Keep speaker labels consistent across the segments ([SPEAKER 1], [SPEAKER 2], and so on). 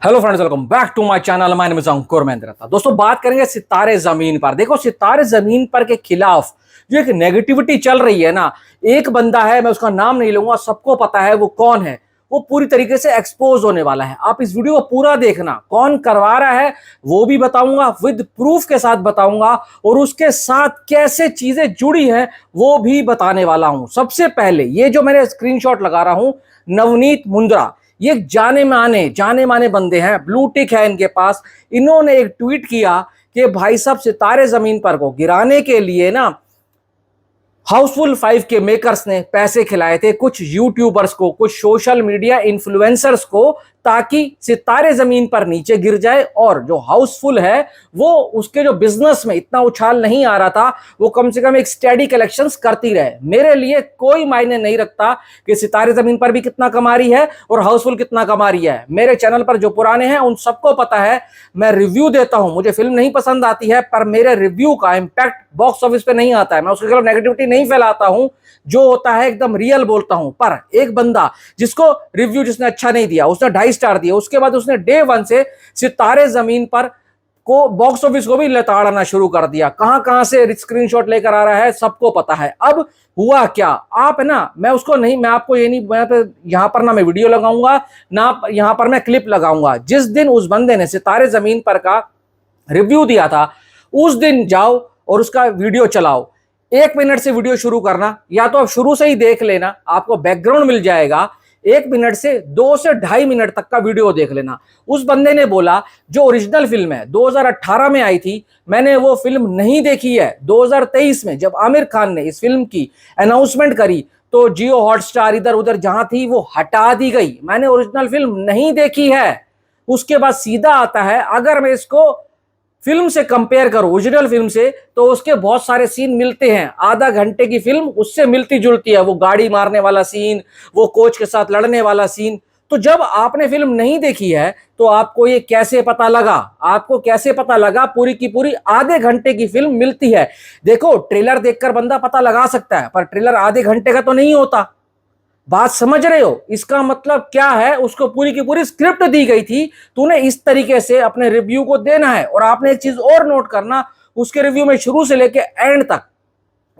[SPEAKER 1] Hello friends, welcome back to my channel. My name is Ankur Mahendra. दोस्तों, बात करेंगे सितारे जमीन पर। देखो, सितारे जमीन पर के खिलाफ जो एक नेगेटिविटी चल रही है ना, एक बंदा है, मैं उसका नाम नहीं लूंगा, सबको पता है वो कौन है। वो पूरी तरीके से एक्सपोज होने वाला है। आप इस वीडियो को पूरा देखना, कौन करवा रहा है वो भी बताऊंगा, विद प्रूफ के साथ बताऊंगा, और उसके साथ कैसे चीजें जुड़ी हैं वो भी बताने वाला हूं। सबसे पहले ये जो मैंने स्क्रीनशॉट लगा रहा हूं, नवनीत मुंद्रा, ये जाने माने बंदे हैं, ब्लू टिक है इनके पास। इन्होंने एक ट्वीट किया कि भाई साहब, सितारे जमीन पर को गिराने के लिए ना हाउसफुल 5 के मेकर्स ने पैसे खिलाए थे कुछ यूट्यूबर्स को, कुछ सोशल मीडिया इन्फ्लुएंसर्स को, ताकि सितारे जमीन पर नीचे गिर जाए और जो हाउसफुल है वो उसके जो बिजनेस में इतना उछाल नहीं आ रहा था, वो कम से कम एक स्टेडी कलेक्शंस करती रहे। मेरे लिए कोई मायने नहीं रखता कि सितारे जमीन पर भी कितना कमा रही है और हाउसफुल कितना कमा रही है। मेरे चैनल पर जो पुराने हैं उन सबको पता है, मैं रिव्यू देता हूं। मुझे फिल्म नहीं पसंद आती है, पर मेरे रिव्यू का इंपैक्ट बॉक्स ऑफिस पे नहीं आता है। मैं उसके खिलाफ नेगेटिविटी नहीं फैलाता हूं, जो होता है एकदम रियल बोलता हूं। पर एक बंदा जिसको रिव्यू जिसने अच्छा नहीं दिया, उसने 2.5 स्टार दिया, उसके बाद उसने डे 1 से सितारे जमीन पर को बॉक्स ऑफिस को भी लताड़ना शुरू कर दिया। कहां कहां से स्क्रीनशॉट लेकर आ रहा है सबको पता है। अब हुआ क्या, आप है ना, मैं उसको नहीं, मैं आपको ये नहीं, मैं तो यहां पर ना मैं वीडियो लगाऊंगा ना यहां पर मैं क्लिप लगाऊंगा। जिस दिन उस बंदे ने सितारे जमीन पर का रिव्यू दिया था, उस दिन जाओ और उसका वीडियो चलाओ। 1 मिनट से वीडियो शुरू करना, या तो आप शुरू से ही देख लेना, आपको बैकग्राउंड मिल जाएगा। 1 मिनट से 2 से 2.5 मिनट तक का वीडियो देख लेना। उस बंदे ने बोला जो ओरिजिनल फिल्म है 2018 में आई थी, मैंने वो फिल्म नहीं देखी है। 2023 में जब आमिर खान ने इस फिल्म की अनाउंसमेंट करी तो जियो हॉटस्टार इधर उधर जहां थी वो हटा दी गई। मैंने ओरिजिनल फिल्म नहीं देखी है। उसके बाद सीधा आता है, अगर मैं इसको फिल्म से कंपेयर करो ओरिजिनल फिल्म से, तो उसके बहुत सारे सीन मिलते हैं। आधा घंटे की फिल्म उससे मिलती जुलती है, वो गाड़ी मारने वाला सीन, वो कोच के साथ लड़ने वाला सीन। तो जब आपने फिल्म नहीं देखी है तो आपको ये कैसे पता लगा? आपको कैसे पता लगा? पूरी की पूरी आधे घंटे की फिल्म मिलती है। देखो, ट्रेलर देखकर बंदा पता लगा सकता है, पर ट्रेलर आधे घंटे का तो नहीं होता। बात समझ रहे हो? इसका मतलब क्या है, उसको पूरी की पूरी स्क्रिप्ट दी गई थी, तूने इस तरीके से अपने रिव्यू को देना है। और आपने एक चीज और नोट करना, उसके रिव्यू में शुरू से लेके एंड तक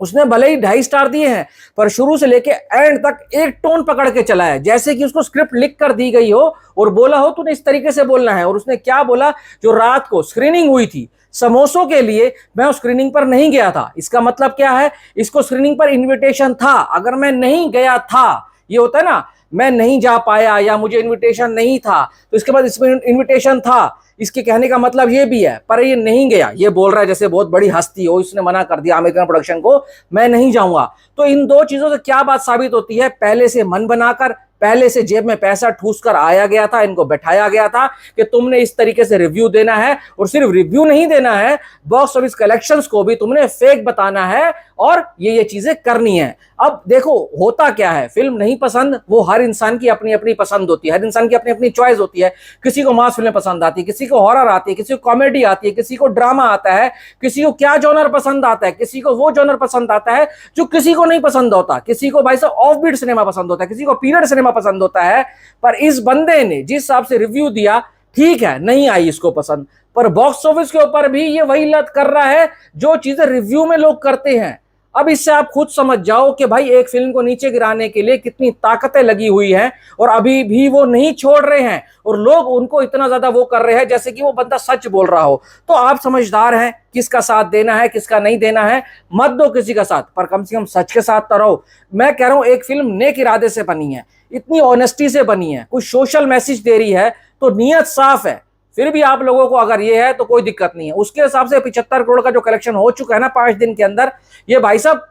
[SPEAKER 1] उसने भले ही 2.5 स्टार दिए हैं, पर शुरू से लेके एंड तक एक टोन पकड़ के चला है, जैसे कि उसको स्क्रिप्ट लिख कर दी गई हो और बोला हो तूने इस तरीके से बोलना है। और उसने क्या बोला, जो रात को स्क्रीनिंग हुई थी समोसों के लिए, मैं उस स्क्रीनिंग पर नहीं गया था। इसका मतलब क्या है, इसको स्क्रीनिंग पर इन्विटेशन था। अगर मैं नहीं गया था, ये होता है ना, मैं नहीं जा पाया या मुझे इनविटेशन नहीं था, तो इसके बाद इसमें इनविटेशन था। इसके कहने का मतलब ये भी है, पर ये नहीं गया, ये बोल रहा है जैसे बहुत बड़ी हस्ती हो, इसने मना कर दिया अमेरिकन प्रोडक्शन को, मैं नहीं जाऊंगा। तो इन दो चीजों से क्या बात साबित होती है? पहले से मन बनाकर, पहले से जेब में पैसा ठूस कर आया गया था, इनको बैठाया गया था कि तुमने इस तरीके से रिव्यू देना है। और सिर्फ रिव्यू नहीं देना है, बॉक्स ऑफिस कलेक्शंस को भी तुमने फेक बताना है और ये चीजें करनी है। अब देखो होता क्या है, फिल्म नहीं पसंद, वो हर इंसान की अपनी अपनी पसंद होती है, हर इंसान की अपनी अपनी चॉइस होती है। किसी को मास फिल्में पसंद आती है, किसी को हॉरर आती है, किसी को कॉमेडी आती है, किसी को ड्रामा आता है, किसी को क्या जॉनर पसंद आता है, किसी को वो जॉनर पसंद आता है जो किसी को नहीं पसंद होता, किसी को भाई साहब ऑफ बीट सिनेमा पसंद होता है, किसी को पीरियड सिनेमा पसंद होता है। पर इस बंदे ने जिस हिसाब से रिव्यू दिया, ठीक है, नहीं आई इसको पसंद, पर बॉक्स ऑफिस के ऊपर भी ये वही लत कर रहा है जो चीजें रिव्यू में लोग करते हैं। अब इससे आप खुद समझ जाओ कि भाई एक फिल्म को नीचे गिराने के लिए कितनी ताकतें लगी हुई हैं, और अभी भी वो नहीं छोड़ रहे हैं, और लोग उनको इतना ज्यादा वो कर रहे हैं जैसे कि वो बंदा सच बोल रहा हो। तो आप समझदार हैं, किसका साथ देना है किसका नहीं देना है, मत दो किसी का साथ, पर कम से कम सच के साथ तो रहो। मैं कह रहा हूं, एक फिल्म नेक इरादे से बनी है, इतनी ऑनेस्टी से बनी है, कुछ सोशल मैसेज दे रही है, तो नीयत साफ है। फिर भी आप लोगों को अगर ये है तो कोई दिक्कत नहीं है। उसके हिसाब से 75 करोड़ का जो कलेक्शन हो चुका है ना 5 दिन के अंदर, ये भाई साहब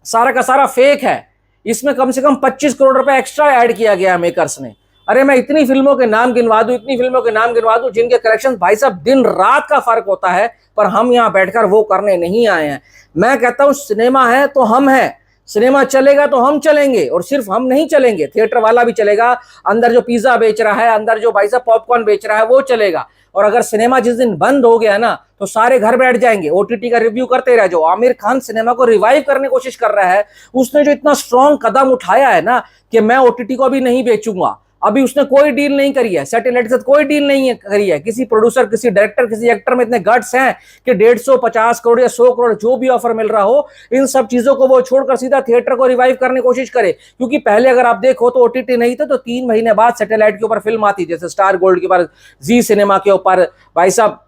[SPEAKER 1] सारा का सारा फेक है। इसमें कम से कम 25 करोड़ रुपए एक्स्ट्रा ऐड किया गया मेकर्स ने। अरे मैं इतनी फिल्मों के नाम गिनवा दूं, इतनी फिल्मों के नाम गिनवा दूं जिनके कलेक्शन भाई साहब दिन रात का फर्क होता है, पर हम यहां बैठकर वो करने नहीं आए हैं। मैं कहता हूं, सिनेमा है तो हम हैं, सिनेमा चलेगा तो हम चलेंगे, और सिर्फ हम नहीं चलेंगे, थिएटर वाला भी चलेगा, अंदर जो पिज्जा बेच रहा है, अंदर जो भाई साहब पॉपकॉर्न बेच रहा है वो चलेगा। और अगर सिनेमा जिस दिन बंद हो गया ना, तो सारे घर बैठ जाएंगे, ओटीटी का रिव्यू करते रह जाओ। आमिर खान सिनेमा को रिवाइव करने की कोशिश कर रहा है, उसने जो इतना स्ट्रॉन्ग कदम उठाया है ना कि मैं ओटीटी को भी नहीं बेचूंगा, अभी उसने कोई डील नहीं करी है, सैटेलाइट के साथ कोई डील नहीं करी है। किसी प्रोड्यूसर, किसी डायरेक्टर, किसी एक्टर में इतने गट्स हैं कि 150 करोड़ या 100 करोड़ जो भी ऑफर मिल रहा हो, इन सब चीजों को वो छोड़कर सीधा थिएटर को रिवाइव करने की कोशिश करे। क्योंकि पहले अगर आप देखो तो ओटीटी नहीं थे तो 3 महीने बाद सैटेलाइट के ऊपर फिल्म आती, जैसे स्टार गोल्ड के ऊपर, जी सिनेमा के ऊपर, भाई साहब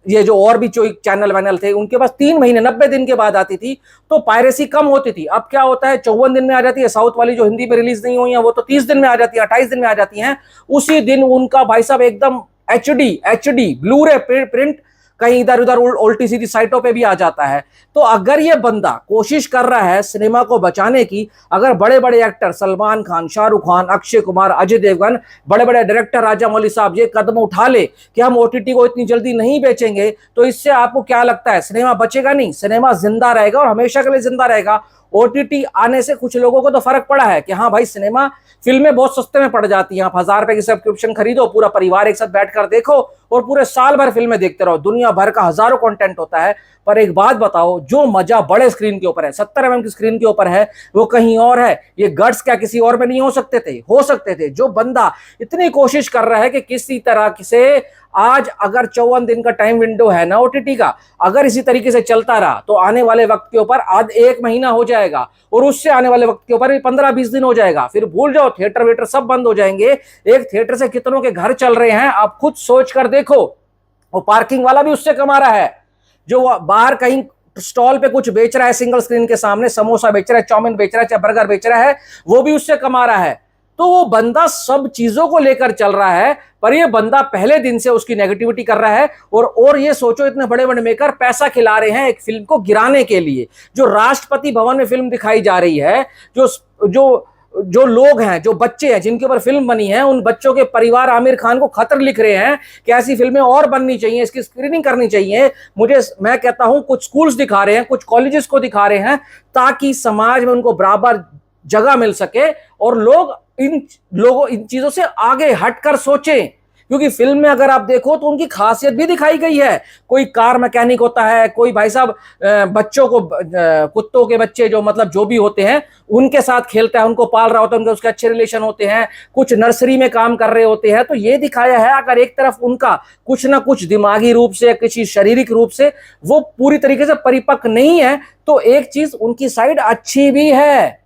[SPEAKER 1] ये जो और भी जो चैनल वैनल थे उनके पास 3 महीने 90 दिन के बाद आती थी, तो पायरेसी कम होती थी। अब क्या होता है, 54 दिन में आ जाती है। साउथ वाली जो हिंदी में रिलीज नहीं हुई है वो तो 30 दिन में आ जाती है, 28 दिन में आ जाती हैं। उसी दिन उनका भाई साहब एकदम एचडी ब्लू रे प्रिंट कहीं इधर उधर उल्टी सीधी साइटों पे भी आ जाता है। तो अगर ये बंदा कोशिश कर रहा है सिनेमा को बचाने की, अगर बड़े बड़े एक्टर सलमान खान, शाहरुख खान, अक्षय कुमार, अजय देवगन, बड़े बड़े डायरेक्टर राजा मौली साहब ये कदम उठा ले कि हम ओटीटी को इतनी जल्दी नहीं बेचेंगे, तो इससे आपको क्या लगता है सिनेमा बचेगा? नहीं, सिनेमा जिंदा रहेगा और हमेशा के लिए जिंदा रहेगा। ओटीटी आने से कुछ लोगों को तो फर्क पड़ा है कि हाँ भाई सिनेमा फिल्में बहुत सस्ते में पड़ जाती हैं, आप 1000 रुपए की सब्सक्रिप्शन खरीदो, पूरा परिवार एक साथ बैठकर देखो और पूरे साल भर फिल्में देखते रहो। दुनिया भर का हजारों कंटेंट होता है। पर एक बात बताओ, जो मजा बड़े स्क्रीन के ऊपर है, 70 mm की स्क्रीन के ऊपर है, वो कहीं और है। ये गट्स क्या किसी और में नहीं हो सकते थे? हो सकते थे। जो बंदा इतनी कोशिश कर रहा है कि किसी तरह से आज अगर 54 दिन का टाइम विंडो है ना ओटीटी का, अगर इसी तरीके से चलता रहा तो आने वाले वक्त के ऊपर आज 1 महीना हो जाएगा और उससे आने वाले वक्त के ऊपर 15-20 दिन हो जाएगा। फिर भूल जाओ, थिएटर वेटर सब बंद हो जाएंगे। एक थिएटर से कितनों के घर चल रहे हैं आप खुद सोच कर देखो। वो पार्किंग वाला भी उससे कमा रहा है, जो बाहर कहीं स्टॉल पे कुछ बेच रहा है, सिंगल स्क्रीन के सामने समोसा बेच रहा है, चाउमीन बेच रहा है, चाहे बर्गर बेच रहा है, वो भी उससे कमा रहा है। तो वो बंदा सब चीजों को लेकर चल रहा है, पर ये बंदा पहले दिन से उसकी नेगेटिविटी कर रहा है। और ये सोचो, इतने बड़े बड़े मेकर पैसा खिला रहे हैं एक फिल्म को गिराने के लिए। जो राष्ट्रपति भवन में फिल्म दिखाई जा रही है, जो जो जो लोग हैं, जो बच्चे हैं जिनके ऊपर फिल्म बनी है, उन बच्चों के परिवार आमिर खान को खतर लिख रहे हैं कि ऐसी फिल्में और बननी चाहिए, इसकी स्क्रीनिंग करनी चाहिए। मैं कहता हूं कुछ स्कूल्स दिखा रहे हैं, कुछ कॉलेजेस को दिखा रहे हैं, ताकि समाज में उनको बराबर जगह मिल सके और लोग इन चीजों से आगे हटकर सोचें। क्योंकि फिल्म में अगर आप देखो तो उनकी खासियत भी दिखाई गई है। कोई कार मैकेनिक होता है, कोई भाई साहब बच्चों को, कुत्तों के बच्चे जो मतलब जो भी होते हैं उनके साथ खेलता है, उनको पाल रहा होता है, उनके उसके अच्छे रिलेशन होते हैं, कुछ नर्सरी में काम कर रहे होते हैं। तो ये दिखाया है अगर एक तरफ उनका कुछ ना कुछ दिमागी रूप से, किसी शारीरिक रूप से वो पूरी तरीके से परिपक्व नहीं है, तो एक चीज उनकी साइड अच्छी भी है।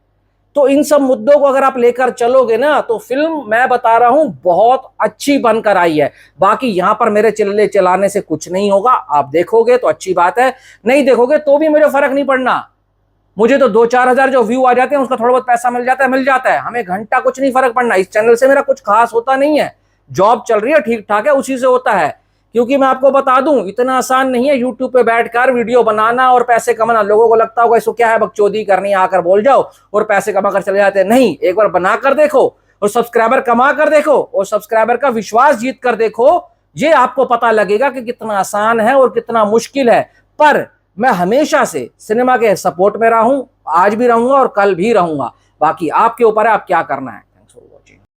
[SPEAKER 1] तो इन सब मुद्दों को अगर आप लेकर चलोगे ना, तो फिल्म मैं बता रहा हूं बहुत अच्छी बनकर आई है। बाकी यहां पर मेरे चिल्ले चलाने से कुछ नहीं होगा। आप देखोगे तो अच्छी बात है, नहीं देखोगे तो भी मुझे फर्क नहीं पड़ना। मुझे तो 2-4 हजार जो व्यू आ जाते हैं उसका थोड़ा बहुत पैसा मिल जाता है। हमें घंटा कुछ नहीं फर्क पड़ना। इस चैनल से मेरा कुछ खास होता नहीं है, जॉब चल रही है, ठीक ठाक है, उसी से होता है। क्योंकि मैं आपको बता दूं, इतना आसान नहीं है यूट्यूब पे बैठकर वीडियो बनाना और पैसे कमाना। लोगों को लगता होगा इसको क्या है, बकचोदी करनी है, आकर बोल जाओ और पैसे कमा कर चले जाते हैं। नहीं, एक बार बनाकर देखो और सब्सक्राइबर कमा कर देखो और सब्सक्राइबर का विश्वास जीत कर देखो। ये आपको पता लगेगा कि कितना आसान है और कितना मुश्किल है। पर मैं हमेशा से सिनेमा के सपोर्ट में रहा हूं, आज भी रहूंगा और कल भी रहूंगा। बाकी आपके ऊपर है आप क्या करना है।